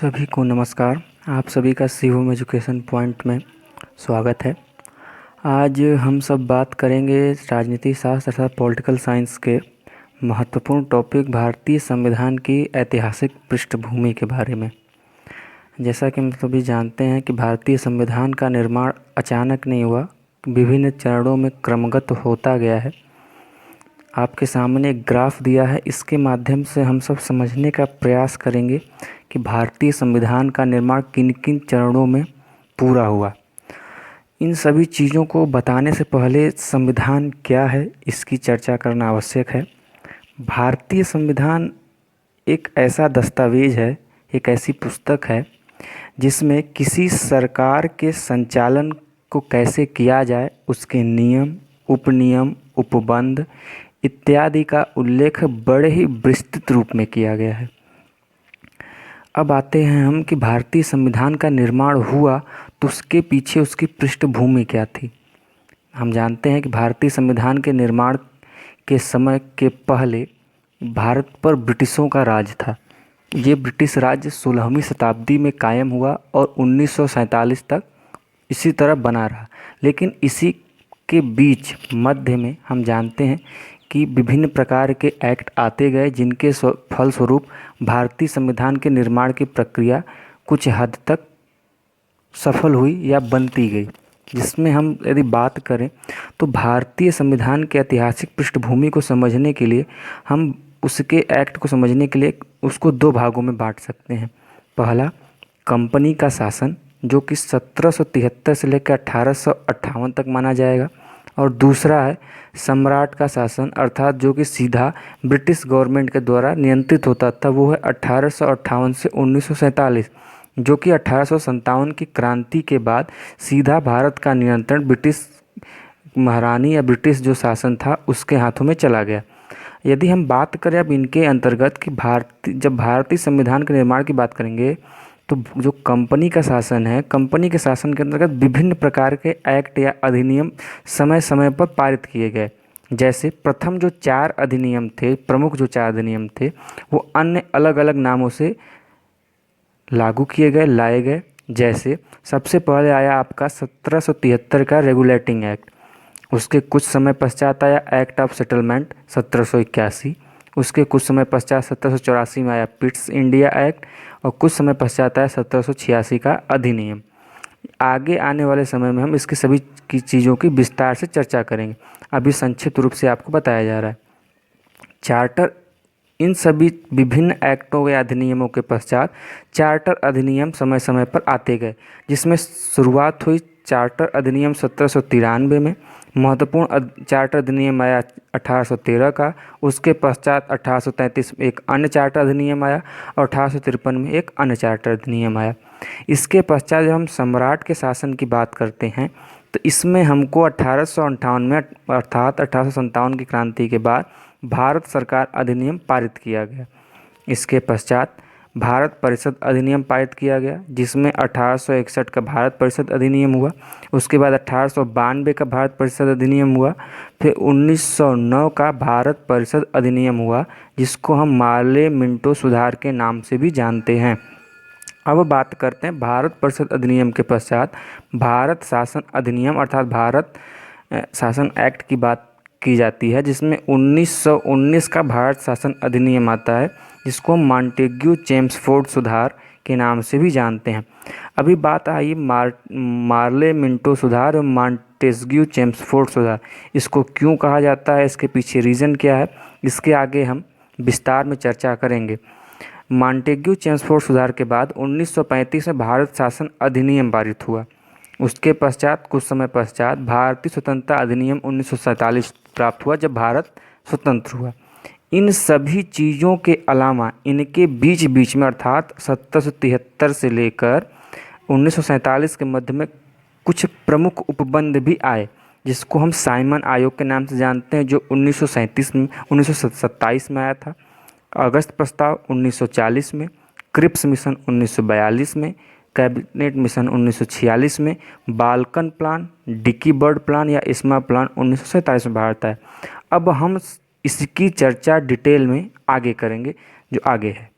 सभी को नमस्कार। आप सभी का शिवम एजुकेशन पॉइंट में स्वागत है। आज हम सब बात करेंगे राजनीति शास्त्र तथा पॉलिटिकल साइंस के महत्वपूर्ण टॉपिक भारतीय संविधान की ऐतिहासिक पृष्ठभूमि के बारे में। जैसा कि हम सभी जानते हैं कि भारतीय संविधान का निर्माण अचानक नहीं हुआ, विभिन्न चरणों में क्रमगत होता गया है। आपके सामने एक ग्राफ दिया है, इसके माध्यम से हम सब समझने का प्रयास करेंगे कि भारतीय संविधान का निर्माण किन किन चरणों में पूरा हुआ। इन सभी चीज़ों को बताने से पहले संविधान क्या है, इसकी चर्चा करना आवश्यक है। भारतीय संविधान एक ऐसा दस्तावेज है, एक ऐसी पुस्तक है जिसमें किसी सरकार के संचालन को कैसे किया जाए, उसके नियम, उपनियम, उपबंध इत्यादि का उल्लेख बड़े ही विस्तृत रूप में किया गया है। अब आते हैं हम कि भारतीय संविधान का निर्माण हुआ तो उसके पीछे उसकी पृष्ठभूमि क्या थी। हम जानते हैं कि भारतीय संविधान के निर्माण के समय के पहले भारत पर ब्रिटिशों का राज था। ये ब्रिटिश राज्य 16वीं शताब्दी में कायम हुआ और 1947 तक इसी तरह बना रहा। लेकिन इसी के बीच मध्य में हम जानते हैं कि विभिन्न प्रकार के एक्ट आते गए, जिनके फलस्वरूप भारतीय संविधान के निर्माण की प्रक्रिया कुछ हद तक सफल हुई या बनती गई। जिसमें हम यदि बात करें तो भारतीय संविधान के ऐतिहासिक पृष्ठभूमि को समझने के लिए हम उसके एक्ट को समझने के लिए उसको दो भागों में बांट सकते हैं। पहला, कंपनी का शासन, जो कि 1773 से लेकर 1858 तक माना जाएगा, और दूसरा है सम्राट का शासन, अर्थात जो कि सीधा ब्रिटिश गवर्नमेंट के द्वारा नियंत्रित होता था। वो है 1858 से 1947, जो कि 1857 की क्रांति के बाद सीधा भारत का नियंत्रण ब्रिटिश महारानी या ब्रिटिश जो शासन था उसके हाथों में चला गया। यदि हम बात करें अब इनके अंतर्गत कि जब भारतीय संविधान के निर्माण की बात करेंगे तो जो कंपनी का शासन है, कंपनी के शासन के अंतर्गत विभिन्न प्रकार के एक्ट या अधिनियम समय समय पर पारित किए गए। जैसे प्रथम जो 4 अधिनियम थे, प्रमुख जो 4 अधिनियम थे, वो अन्य अलग अलग नामों से लागू किए गए, लाए गए। जैसे सबसे पहले आया आपका 1773 का रेगुलेटिंग एक्ट। उसके कुछ समय पश्चात आया एक्ट ऑफ सेटलमेंट 1781। उसके कुछ समय पश्चात 1784 में आया पिट्स इंडिया एक्ट, और कुछ समय पश्चात आया 1786 का अधिनियम। आगे आने वाले समय में हम इसकी सभी की चीज़ों की विस्तार से चर्चा करेंगे। अभी संक्षिप्त रूप से आपको बताया जा रहा है। चार्टर, इन सभी विभिन्न एक्टों या अधिनियमों के पश्चात चार्टर अधिनियम समय समय पर आते गए, जिसमें शुरुआत हुई चार्टर अधिनियम 1793 में। महत्वपूर्ण चार्टर अधिनियम आया 1813 का। उसके पश्चात 1833 में एक अन्य चार्टर अधिनियम आया और 1853 में एक अन्य चार्टर अधिनियम आया। इसके पश्चात जब हम सम्राट के शासन की बात करते हैं तो इसमें हमको 1858 में अर्थात 1857 की क्रांति के बाद भारत सरकार अधिनियम पारित किया गया। इसके पश्चात भारत परिषद अधिनियम पारित किया गया, जिसमें 1861 का भारत परिषद अधिनियम हुआ। उसके बाद 1892 का भारत परिषद अधिनियम हुआ। फिर 1909 का भारत परिषद अधिनियम हुआ, जिसको हम मार्ले मिंटो सुधार के नाम से भी जानते हैं। अब बात करते हैं भारत परिषद अधिनियम के पश्चात भारत शासन अधिनियम अर्थात भारत शासन एक्ट की बात की जाती है, जिसमें 1919 का भारत शासन अधिनियम आता है, जिसको मॉन्टेग्यू चेम्सफोर्ड सुधार के नाम से भी जानते हैं। अभी बात आई मार्ले मिंटो सुधार और मॉन्टेग्यू चेम्सफोर्ड सुधार। इसको क्यों कहा जाता है, इसके पीछे रीज़न क्या है, इसके आगे हम विस्तार में चर्चा करेंगे। मॉन्टेग्यू चेम्सफोर्ड सुधार के बाद 1935 में भारत शासन अधिनियम पारित हुआ। उसके पश्चात कुछ समय पश्चात भारतीय स्वतंत्रता अधिनियम 1947 प्राप्त हुआ, जब भारत स्वतंत्र हुआ। इन सभी चीज़ों के अलावा इनके बीच बीच में अर्थात 1773 से लेकर 1947 के मध्य में कुछ प्रमुख उपबंध भी आए, जिसको हम साइमन आयोग के नाम से जानते हैं, जो 1927 में आया था। अगस्त प्रस्ताव 1940 में, क्रिप्स मिशन 1942 में, कैबिनेट मिशन 1946 में, Balkan plan, Dickie Bird plan या इस्मा प्लान 1947 में भारत आया। अब हम इसकी चर्चा डिटेल में आगे करेंगे, जो आगे है।